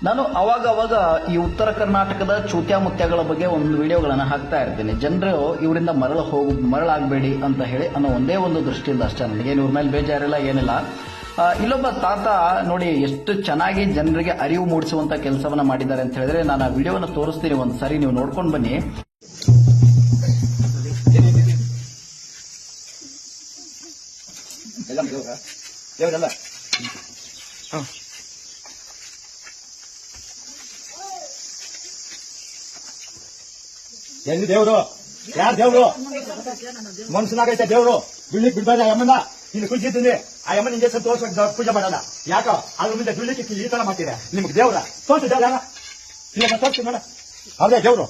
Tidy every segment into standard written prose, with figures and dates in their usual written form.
ನಾನು ಅವಾಗ ಈ ಉತ್ತರ ಕರ್ನಾಟಕದ ಚೂತ್ಯ ಮುತ್ಯಗಳ ಬಗ್ಗೆ ಒಂದು ವಿಡಿಯೋಗಳನ್ನು ಹಾಕ್ತಾ ಇರ್ತೀನಿ. ಜನರು ಇವರಿಂದ ಮರಳಾಗಬೇಡಿ ಅಂತ ಹೇಳಿ ಅನ್ನೋ ಒಂದೇ ಒಂದು ದೃಷ್ಟಿಯಿಂದ ಅಷ್ಟೇ. ನನಗೆ ಇವ್ರ ಮೇಲೆ ಬೇಜಾರಿಲ್ಲ, ಏನಿಲ್ಲ. ಇಲ್ಲೊಬ್ಬ ತಾತ ನೋಡಿ ಎಷ್ಟು ಚೆನ್ನಾಗಿ ಜನರಿಗೆ ಅರಿವು ಮೂಡಿಸುವಂತ ಕೆಲಸವನ್ನ ಮಾಡಿದ್ದಾರೆ ಅಂತ ಹೇಳಿದ್ರೆ, ನಾನು ಆ ವಿಡಿಯೋವನ್ನು ತೋರಿಸ್ತೀನಿ, ಒಂದ್ ಸರಿ ನೀವು ನೋಡ್ಕೊಂಡು ಬನ್ನಿ. ಎಲ್ಲಿ ದೇವ್ರು? ಯಾರು ದೇವ್ರು? ಮನ್ಸನಾಗೈತೆ ದೇವ್ರು. ಬಿಡ್ಲಿಕ್ ಬಿಡ್ಬೇಡ ಅಮ್ಮನ. ಇಲ್ಲಿ ಕುಳಿತಿದ್ದೀನಿ, ಆ ಅಮ್ಮನ ನಿಂಗೆ ತೋರ್ಸಕ್ ಪೂಜೆ ಮಾಡಲ್ಲ. ಯಾಕೋ ಅದ್ರ ಮುಂದೆ ಬಿಡ್ಲಿಕ್ಕೆ ಈ ತರ ಮಾಡ್ತೀರಾ? ನಿಮ್ಗೆ ದೇವ್ರ ತೋರ್ಸಿ ದೇವ್ರ ಇಲ್ಲ ತೋರ್ಸಿ ನೋಡ. ಅವ್ರೇ ದೇವ್ರು,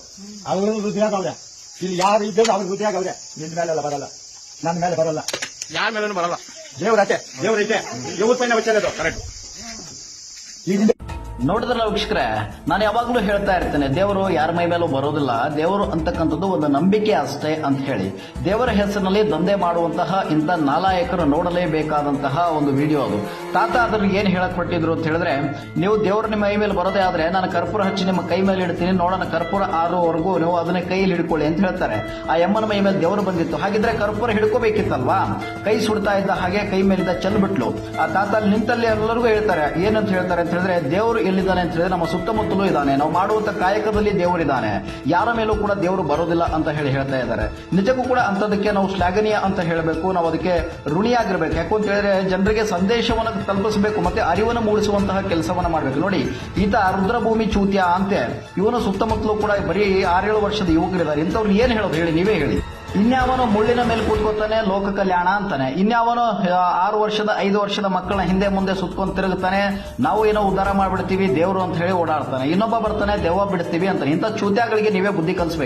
ಅವ್ರ ಹೃದಯ ಅವ್ರೆ. ಇಲ್ಲಿ ಯಾರು ಇದ್ದೇವ್ರು ಅವ್ರ ಹೃದಯ ಅವ್ರೆ. ನಿನ್ ಮೇಲೆಲ್ಲ ಬರಲ್ಲ, ನನ್ನ ಮೇಲೆ ಬರಲ್ಲ, ಯಾರ ಮೇಲೂ ಬರಲ್ಲ. ದೇವ್ರೈತೆ, ದೇವ್ರೈತೆ. ಇವ್ರ ಪೈನ ವಚನ ಕರೆಕ್ಟ್. ನೋಡಿದ್ರಲ್ಲ ವೀಕ್ಷಕರೇ, ನಾನು ಯಾವಾಗಲೂ ಹೇಳ್ತಾ ಇರ್ತೇನೆ, ದೇವರು ಯಾರ ಮೈ ಮೇಲೂ ಬರೋದಿಲ್ಲ. ದೇವರು ಅಂತಕ್ಕಂಥದ್ದು ಒಂದು ನಂಬಿಕೆ ಅಷ್ಟೇ ಅಂತ ಹೇಳಿ. ದೇವರ ಹೆಸರಿನಲ್ಲಿ ದಂಧೆ ಮಾಡುವಂತಹ ಇಂಥ ನಾಲಾಯಕರು ನೋಡಲೇಬೇಕಾದಂತಹ ಒಂದು ವಿಡಿಯೋ ಅದು. ತಾತ ಅದ್ರ ಏನ್ ಹೇಳಕ್ ಹೊರಟಿದ್ರು ಅಂತ ಹೇಳಿದ್ರೆ, ನೀವು ದೇವರು ನಿಮ್ಮ ಮೈ ಮೇಲೆ ಬರೋದೇ ಆದ್ರೆ ನಾನು ಕರ್ಪೂರ ಹಚ್ಚಿ ನಿಮ್ಮ ಕೈ ಮೇಲೆ ಇಡ್ತೀನಿ, ನೋಡೋಣ ಕರ್ಪೂರ ಆರೋವರೆಗೂ ನೀವು ಅದನ್ನ ಕೈಯಲ್ಲಿ ಹಿಡ್ಕೊಳ್ಳಿ ಅಂತ ಹೇಳ್ತಾರೆ. ಆ ಯಮ್ಮನ ಮೈ ಮೇಲೆ ದೇವರು ಬಂದಿತ್ತು, ಹಾಗಿದ್ರೆ ಕರ್ಪೂರ ಹಿಡ್ಕೋಬೇಕಿತ್ತಲ್ವಾ? ಕೈ ಸುಡ್ತಾ ಇದ್ದ ಹಾಗೆ ಕೈ ಮೇಲಿಂದ ಚೆಲ್ಬಿಟ್ಲು. ಆ ತಾತ ಅಲ್ಲಿ ನಿಂತಲ್ಲಿ ಎಲ್ಲರಿಗೂ ಹೇಳ್ತಾರೆ, ಏನಂತ ಹೇಳ್ತಾರೆ ಅಂತ ಹೇಳಿದ್ರೆ, ದೇವರು ಎಲ್ಲಿದ್ದಾನೆ ಅಂತ ಹೇಳಿದ್ರೆ ನಮ್ಮ ಸುತ್ತಮುತ್ತಲೂ ಇದ್ದಾನೆ, ನಾವು ಮಾಡುವಂತ ಕಾಯಕದಲ್ಲಿ ದೇವರಿದ್ದಾನೆ, ಯಾರ ಮೇಲೂ ಕೂಡ ದೇವರು ಬರೋದಿಲ್ಲ ಅಂತ ಹೇಳ್ತಾ ಇದ್ದಾರೆ. ನಿಜಕ್ಕೂ ಕೂಡ ಅಂತದಕ್ಕೆ ನಾವು ಶ್ಲಾಘನೀಯ ಅಂತ ಹೇಳಬೇಕು, ನಾವು ಅದಕ್ಕೆ ಋಣಿಯಾಗಿರ್ಬೇಕು. ಯಾಕೆ ಅಂತ ಹೇಳಿದ್ರೆ ಜನರಿಗೆ ಸಂದೇಶವನ್ನು ತಲುಪಿಸಬೇಕು, ಮತ್ತೆ ಅರಿವನ್ನು ಮೂಡಿಸುವಂತಹ ಕೆಲಸವನ್ನ ಮಾಡಬೇಕು. ನೋಡಿ, ಈತ ರುದ್ರಭೂಮಿ ಚೂತ್ಯ ಅಂತೆ, ಇವನು ಸುತ್ತಮುತ್ತಲೂ ಕೂಡ ಬರೀ 6-7 ವರ್ಷದ ಯುವಕರಿದ್ದಾರೆ. ಇಂಥವ್ರು ಏನ್ ಹೇಳೋದು ಹೇಳಿ, ನೀವೇ ಹೇಳಿ. ಇನ್ಯಾವನೋ ಮುಳ್ಳಿನ ಮೇಲೆ ಕೂತ್ಕೋತಾನೆ ಲೋಕ ಕಲ್ಯಾಣ ಅಂತಾನೆ, ಇನ್ಯಾವನೋ 6 ವರ್ಷದ 5 ವರ್ಷದ ಮಕ್ಕಳನ್ನ ಹಿಂದೆ ಮುಂದೆ ಸುತ್ಕೊಂಡ್ ತಿರುಗುತ್ತಾನೆ, ನಾವು ಏನೋ ಉದ್ಧಾರ ಮಾಡ್ಬಿಡ್ತೀವಿ ದೇವರು ಅಂತ ಹೇಳಿ ಓಡಾಡ್ತಾನೆ. ಇನ್ನೊಬ್ಬ ಬರ್ತಾನೆ ದೆವ್ವ ಬಿಡ್ತೀವಿ ಅಂತಾನೆ. ಇಂಥ ಚೂತ್ಯಾಗಳಿಗೆ ನೀವೇ ಬುದ್ಧಿ ಕಲಿಸ್ಬೇಕು.